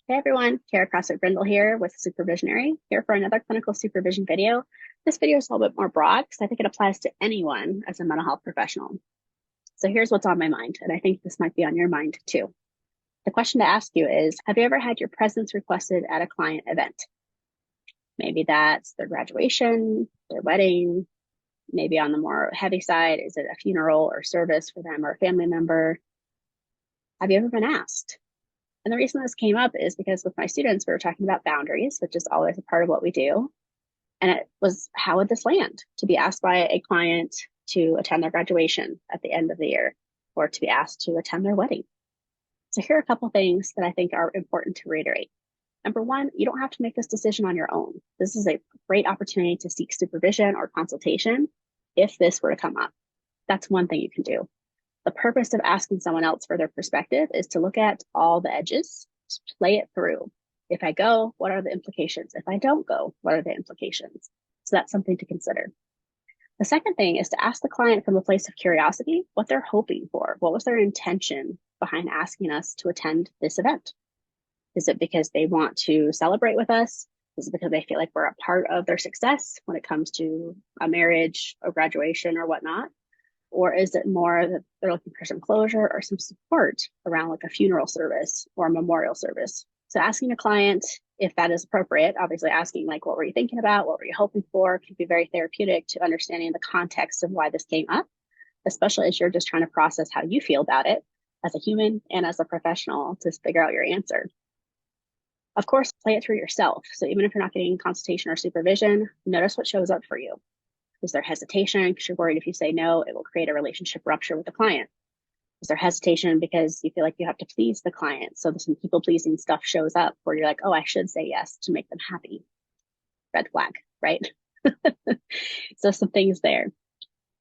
Hey everyone, Kara CrossFit Brindle here with Supervisionary, here for another clinical supervision video. This video is a little bit more broad because I think it applies to anyone as a mental health professional. So here's what's on my mind, and I think this might be on your mind too. The question to ask you is, have you ever had your presence requested at a client event? Maybe that's their graduation, their wedding, maybe on the more heavy side, is it a funeral or service for them or a family member? Have you ever been asked? And the reason this came up is because with my students, we were talking about boundaries, which is always a part of what we do. And it was, how would this land to be asked by a client to attend their graduation at the end of the year or to be asked to attend their wedding? So here are a couple things that I think are important to reiterate. Number one, you don't have to make this decision on your own. This is a great opportunity to seek supervision or consultation if this were to come up. That's one thing you can do. The purpose of asking someone else for their perspective is to look at all the edges, play it through. If I go, what are the implications? If I don't go, what are the implications? So that's something to consider. The second thing is to ask the client from a place of curiosity what they're hoping for. What was their intention behind asking us to attend this event? Is it because they want to celebrate with us? Is it because they feel like we're a part of their success when it comes to a marriage, a graduation, or whatnot? Or is it more that they're looking for some closure or some support around like a funeral service or a memorial service? So asking a client if that is appropriate, obviously asking like, what were you thinking about? What were you hoping for? Can be very therapeutic to understanding the context of why this came up, especially as you're just trying to process how you feel about it as a human and as a professional to figure out your answer. Of course, play it through yourself. So even if you're not getting consultation or supervision, notice what shows up for you. Is there hesitation because you're worried if you say no, it will create a relationship rupture with the client? Is there hesitation because you feel like you have to please the client? So some people pleasing stuff shows up where you're like, oh, I should say yes to make them happy. Red flag, right? So some things there.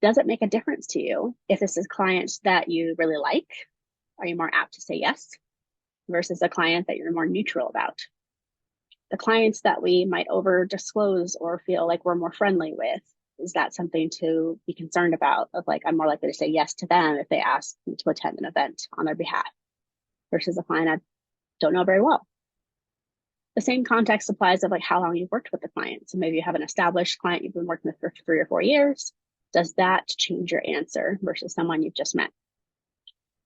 Does it make a difference to you if this is clients that you really like? Are you more apt to say yes versus a client that you're more neutral about? The clients that we might over disclose or feel like we're more friendly with, is that something to be concerned about? Of like, I'm more likely to say yes to them if they ask me to attend an event on their behalf versus a client I don't know very well. The same context applies of like how long you've worked with the client. So maybe you have an established client you've been working with for 3 or 4 years. Does that change your answer versus someone you've just met?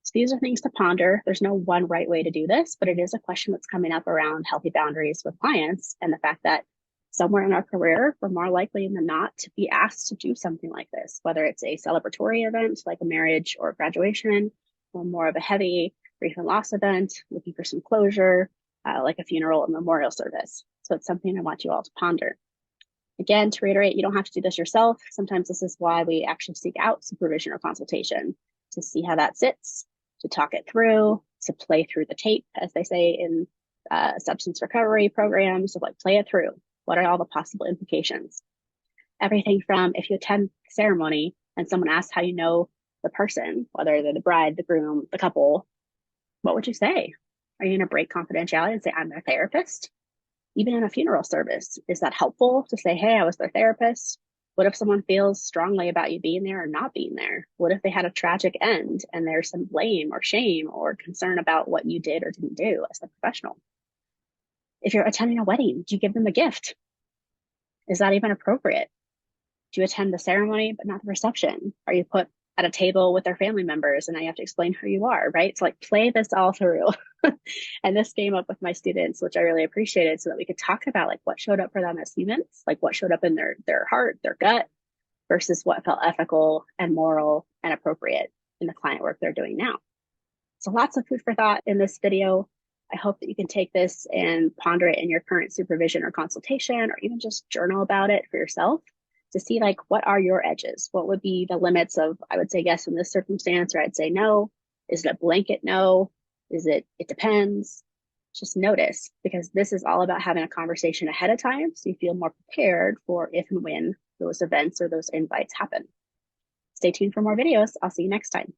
So these are things to ponder. There's no one right way to do this, but it is a question that's coming up around healthy boundaries with clients and the fact that somewhere in our career, we're more likely than not to be asked to do something like this, whether it's a celebratory event like a marriage or graduation, or more of a heavy grief and loss event, looking for some closure, like a funeral or memorial service. So it's something I want you all to ponder. Again, to reiterate, you don't have to do this yourself. Sometimes this is why we actually seek out supervision or consultation to see how that sits, to talk it through, to play through the tape, as they say in substance recovery programs, of like play it through. What are all the possible implications? Everything from if you attend the ceremony and someone asks how you know the person, whether they're the bride, the groom, the couple, what would you say? Are you going to break confidentiality and say, I'm their therapist? Even in a funeral service, is that helpful to say, hey, I was their therapist? What if someone feels strongly about you being there or not being there? What if they had a tragic end and there's some blame or shame or concern about what you did or didn't do as a professional? If you're attending a wedding, do you give them a gift? Is that even appropriate? Do you attend the ceremony but not the reception? Are you put at a table with their family members and now you have to explain who you are, right? So like play this all through. And this came up with my students, which I really appreciated, so that we could talk about like what showed up for them as humans, like what showed up in their heart, their gut, versus what felt ethical and moral and appropriate in the client work they're doing now. So lots of food for thought in this video. I hope that you can take this and ponder it in your current supervision or consultation, or even just journal about it for yourself to see like, what are your edges? What would be the limits of, I would say yes in this circumstance, or I'd say no. Is it a blanket no? Is it depends? Just notice, because this is all about having a conversation ahead of time so you feel more prepared for if and when those events or those invites happen. Stay tuned for more videos. I'll see you next time.